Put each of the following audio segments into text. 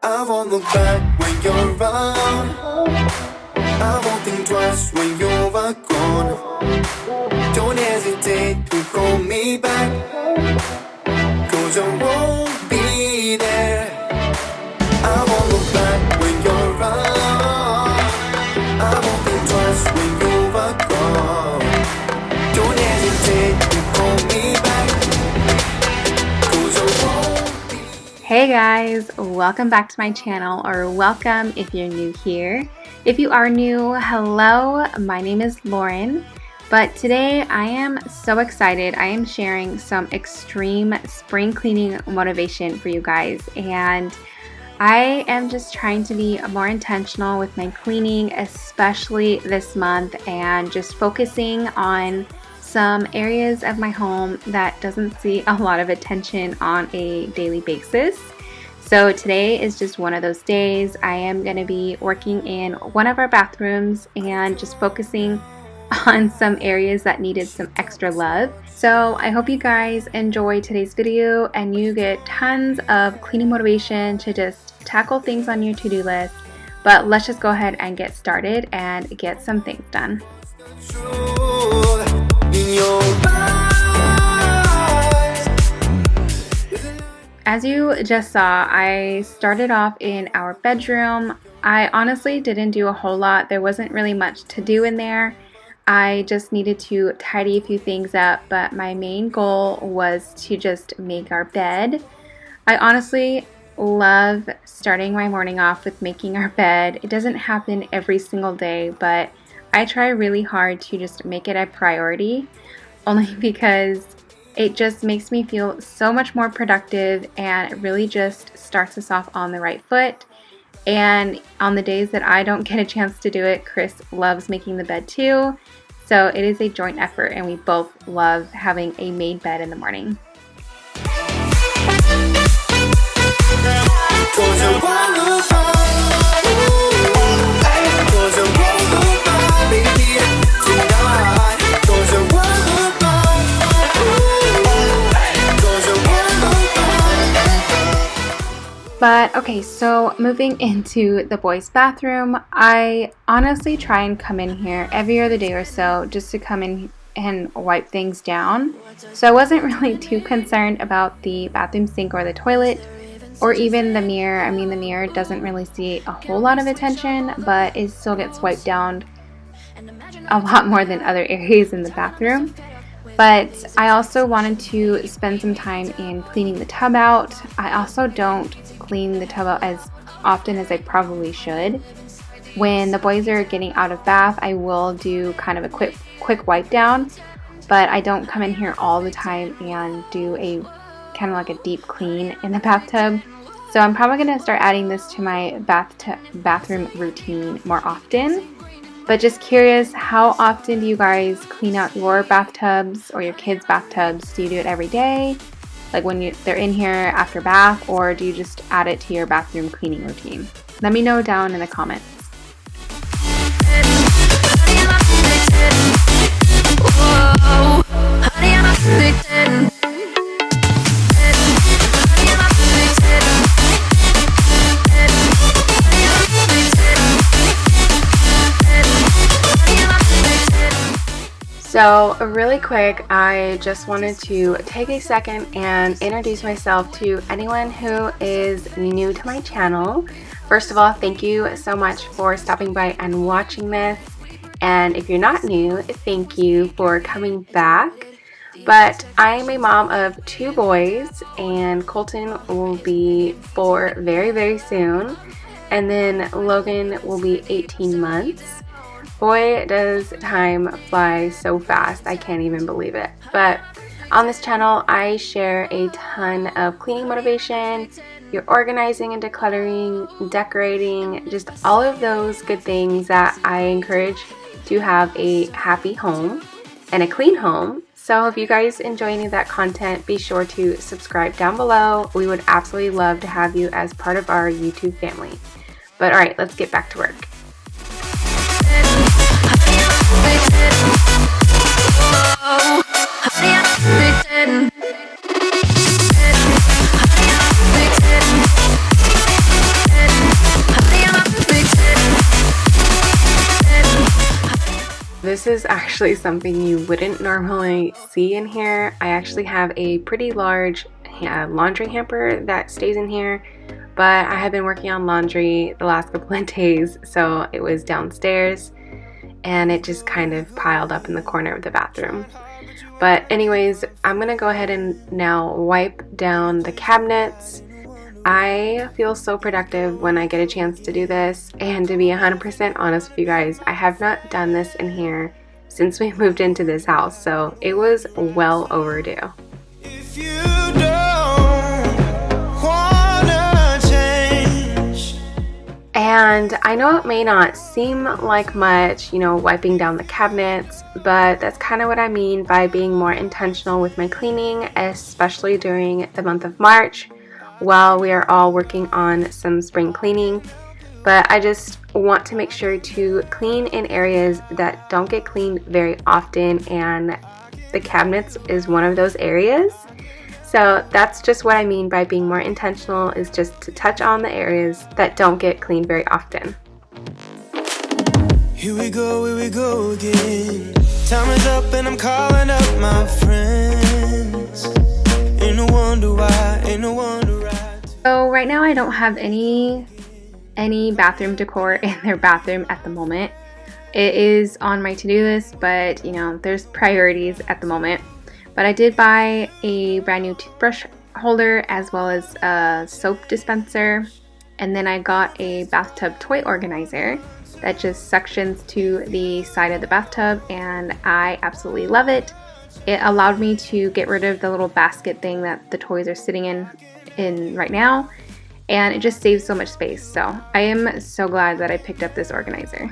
I won't look back when you're around. I won't think twice when you're gone. Don't hesitate to call me back, 'cause I won't be there. I won't look back when you're around. I won't think twice when you're gone. Don't hesitate to call me back, 'cause I won't be. Hey guys, welcome back to my channel, or welcome if you're new here. If you are new, hello, my name is Lauren, but today I am so excited. I am sharing some extreme spring cleaning motivation for you guys, and I am just trying to be more intentional with my cleaning, especially this month, and just focusing on some areas of my home that doesn't see a lot of attention on a daily basis. So today is just one of those days. I am going to be working in one of our bathrooms and just focusing on some areas that needed some extra love. So I hope you guys enjoy today's video and you get tons of cleaning motivation to just tackle things on your to-do list. But let's just go ahead and get started and get some things done. As you just saw, I started off in our bedroom. I honestly didn't do a whole lot. There wasn't really much to do in there. I just needed to tidy a few things up, but my main goal was to just make our bed. I honestly love starting my morning off with making our bed. It doesn't happen every single day, but I try really hard to just make it a priority, only because it just makes me feel so much more productive, and it really just starts us off on the right foot. And on the days that I don't get a chance to do it, Chris loves making the bed too. So it is a joint effort, and we both love having a made bed in the morning. But okay, so moving into the boys' bathroom, I honestly try and come in here every other day or so just to come in and wipe things down. So I wasn't really too concerned about the bathroom sink or the toilet or even the mirror. I mean, the mirror doesn't really see a whole lot of attention, but it still gets wiped down a lot more than other areas in the bathroom. But I also wanted to spend some time in cleaning the tub out. I also don't clean the tub out as often as I probably should. When the boys are getting out of bath, I will do kind of a quick wipe down, but I don't come in here all the time and do a kind of like a deep clean in the bathtub. So I'm probably going to start adding this to my bathroom routine more often. But just curious, how often do you guys clean out your bathtubs or your kids' bathtubs? Do you do it every day, like when they're in here after bath, or do you just add it to your bathroom cleaning routine? Let me know down in the comments. So really quick, I just wanted to take a second and introduce myself to anyone who is new to my channel. First of all, thank you so much for stopping by and watching this. And if you're not new, thank you for coming back. But I'm a mom of 2 boys, and Colton will be 4 very, very soon. And then Logan will be 18 months. Boy, does time fly so fast. I can't even believe it. But on this channel, I share a ton of cleaning motivation, your organizing and decluttering, decorating, just all of those good things that I encourage to have a happy home and a clean home. So if you guys enjoy any of that content, be sure to subscribe down below. We would absolutely love to have you as part of our YouTube family. But all right, let's get back to work. This is actually something you wouldn't normally see in here. I actually have a pretty large laundry hamper that stays in here, but I have been working on laundry the last couple of days, so it was downstairs and it just kind of piled up in the corner of the bathroom. But anyways, I'm gonna go ahead and now wipe down the cabinets. I feel so productive when I get a chance to do this, and to be 100% honest with you guys, I have not done this in here since we moved into this house, so it was well overdue. If you don't wanna change. And I know it may not seem like much, you know, wiping down the cabinets, but that's kind of what I mean by being more intentional with my cleaning, especially during the month of March, while we are all working on some spring cleaning. But I just want to make sure to clean in areas that don't get cleaned very often, and the cabinets is one of those areas. So that's just what I mean by being more intentional, is just to touch on the areas that don't get cleaned very often. Here we go again. Time is up and I'm calling up my friends. Ain't no wonder why, ain't no wonder why. So right now I don't have any bathroom decor in their bathroom at the moment. It is on my to-do list, but you know, there's priorities at the moment. But I did buy a brand new toothbrush holder as well as a soap dispenser, and then I got a bathtub toy organizer that just suctions to the side of the bathtub, and I absolutely love it. It allowed me to get rid of the little basket thing that the toys are sitting in right now, and it just saves so much space. So I am so glad that I picked up this organizer.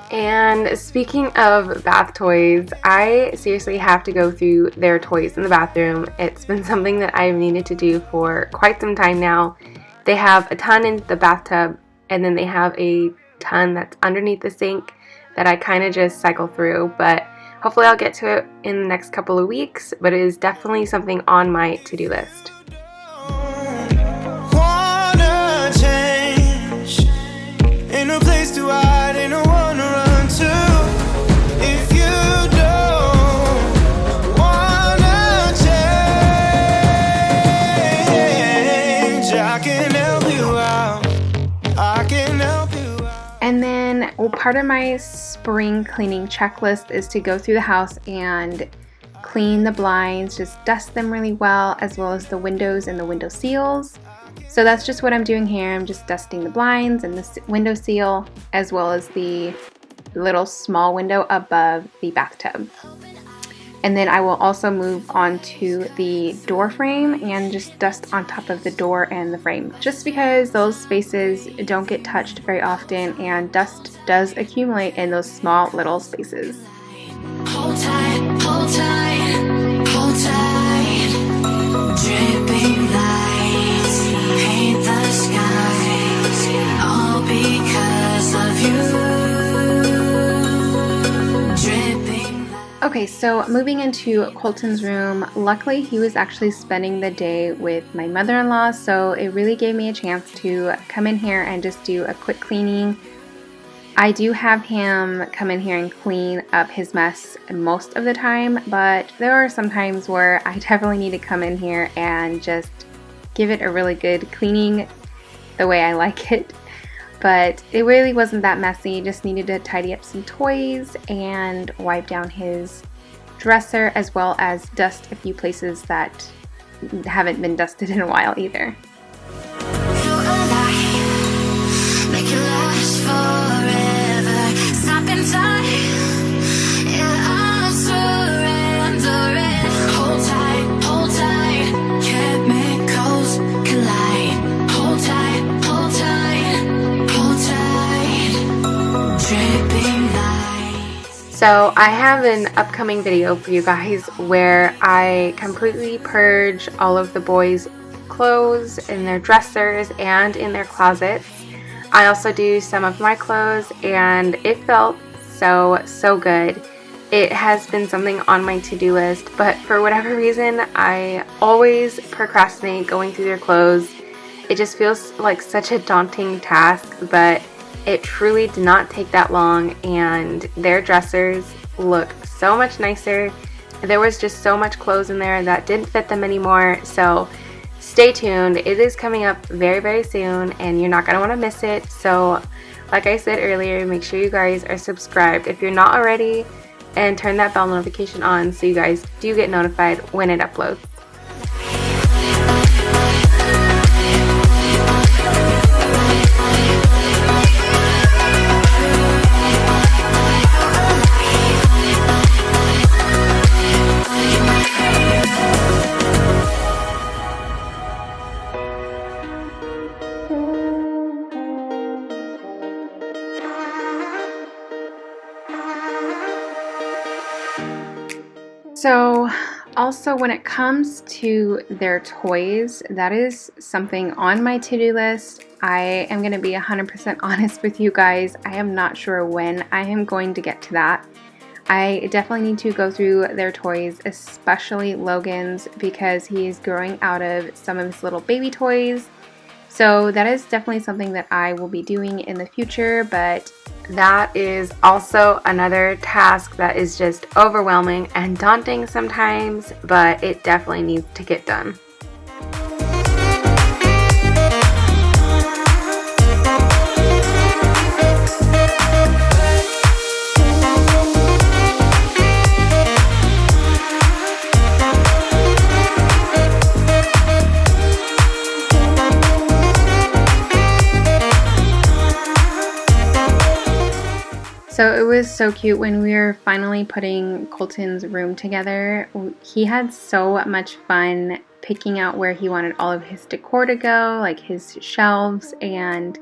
And speaking of bath toys, I seriously have to go through their toys in the bathroom. It's been something that I've needed to do for quite some time now. They have a ton in the bathtub, and then they have a ton that's underneath the sink that I kind of just cycle through, but hopefully I'll get to it in the next couple of weeks, but it is definitely something on my to-do list. Wanna change. Ain't no place to hide, ain't no one to run to. If you don't wanna change, I can help you out. I can help you out. And then part of my spring cleaning checklist is to go through the house and clean the blinds, just dust them really well, as well as the windows and the window seals. So that's just what I'm doing here. I'm just dusting the blinds and the window seal, as well as the little small window above the bathtub. And then I will also move on to the door frame and just dust on top of the door and the frame, just because those spaces don't get touched very often and dust does accumulate in those small little spaces. Hold tight, hold tight, hold tight. Dripping lights paint the skies, all because of you. Okay, so moving into Colton's room, luckily he was actually spending the day with my mother-in-law, so it really gave me a chance to come in here and just do a quick cleaning. I do have him come in here and clean up his mess most of the time, but there are some times where I definitely need to come in here and just give it a really good cleaning the way I like it. But it really wasn't that messy, just needed to tidy up some toys and wipe down his dresser, as well as dust a few places that haven't been dusted in a while either. So I have an upcoming video for you guys where I completely purge all of the boys' clothes in their dressers and in their closets. I also do some of my clothes, and it felt so good. It has been something on my to-do list, but for whatever reason I always procrastinate going through their clothes. It just feels like such a daunting task, but It truly did not take that long, and their dressers look so much nicer. There was just so much clothes in there that didn't fit them anymore, so stay tuned. It is coming up very, very soon, and you're not going to want to miss it. So like I said earlier, make sure you guys are subscribed if you're not already, and turn that bell notification on so you guys do get notified when it uploads. So also when it comes to their toys, that is something on my to-do list. I am going to be 100% honest with you guys. I am not sure when I am going to get to that. I definitely need to go through their toys, especially Logan's, because he's growing out of some of his little baby toys. So that is definitely something that I will be doing in the future, but that is also another task that is just overwhelming and daunting sometimes, but it definitely needs to get done. So it was so cute when we were finally putting Colton's room together. He had so much fun picking out where he wanted all of his decor to go, like his shelves, and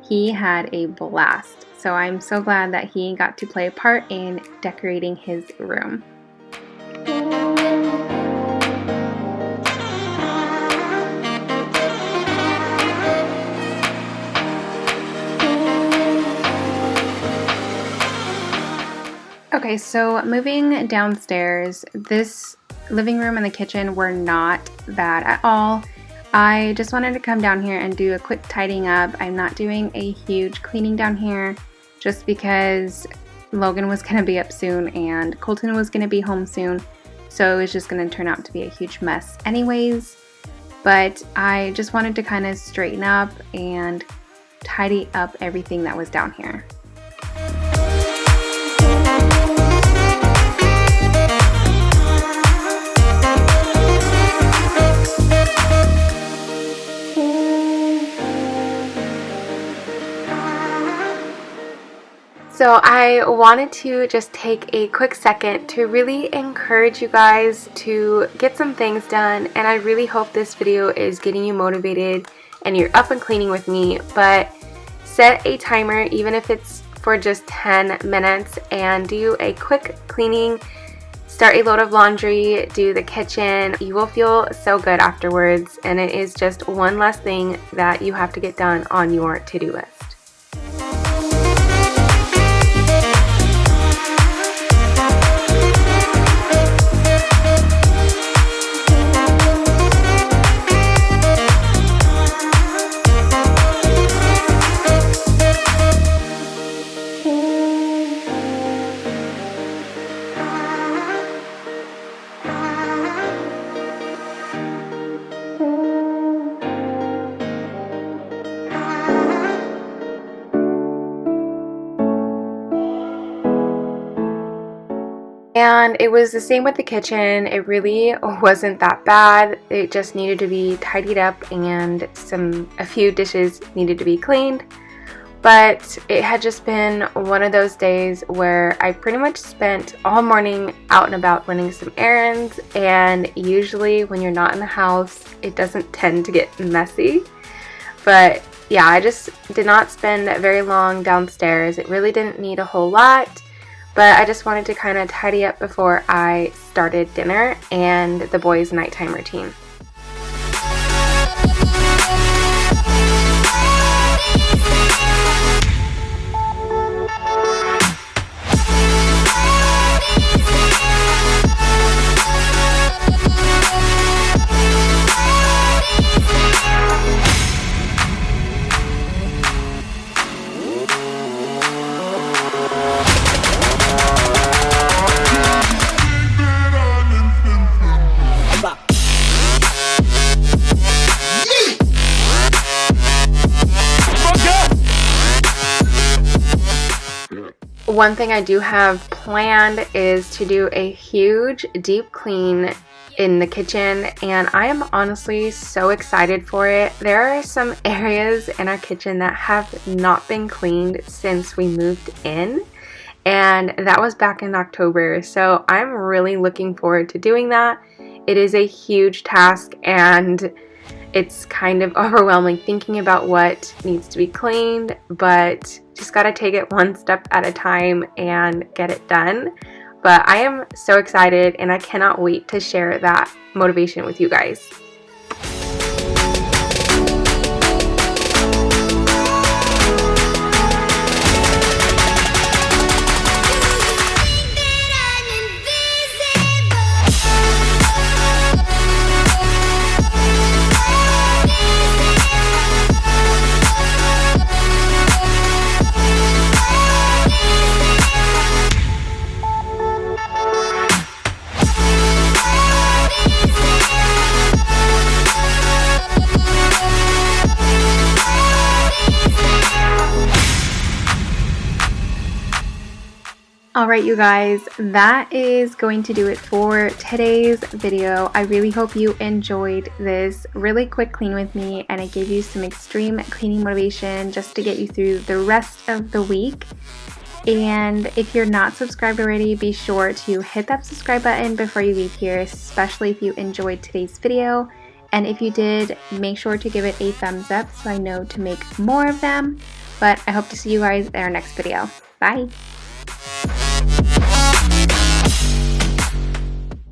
he had a blast. So I'm so glad that he got to play a part in decorating his room. Okay, so moving downstairs, this living room and the kitchen were not bad at all. I just wanted to come down here and do a quick tidying up. I'm not doing a huge cleaning down here just because Logan was going to be up soon and Colton was going to be home soon. So it was just going to turn out to be a huge mess anyways. But I just wanted to kind of straighten up and tidy up everything that was down here. So I wanted to just take a quick second to really encourage you guys to get some things done, and I really hope this video is getting you motivated and you're up and cleaning with me. But set a timer, even if it's for just 10 minutes, and do a quick cleaning. Start a load of laundry, do the kitchen. You will feel so good afterwards, and it is just one less thing that you have to get done on your to-do list. And it was the same with the kitchen. It really wasn't that bad. It just needed to be tidied up and a few dishes needed to be cleaned. But it had just been one of those days where I pretty much spent all morning out and about running some errands, and usually when you're not in the house, it doesn't tend to get messy. But yeah, I just did not spend very long downstairs. It really didn't need a whole lot. But I just wanted to kind of tidy up before I started dinner and the boys' nighttime routine. one thing I do have planned is to do a huge deep clean in the kitchen, and I am honestly so excited for it. There are some areas in our kitchen that have not been cleaned since we moved in, and that was back in October, so I'm really looking forward to doing that. It is a huge task, and it's kind of overwhelming thinking about what needs to be cleaned, but just gotta take it one step at a time and get it done. But I am so excited, and I cannot wait to share that motivation with you guys. Alright you guys, that is going to do it for today's video. I really hope you enjoyed this really quick clean with me, and I gave you some extreme cleaning motivation just to get you through the rest of the week. And if you're not subscribed already, be sure to hit that subscribe button before you leave here, especially if you enjoyed today's video. And if you did, make sure to give it a thumbs up so I know to make more of them. But I hope to see you guys in our next video. Bye!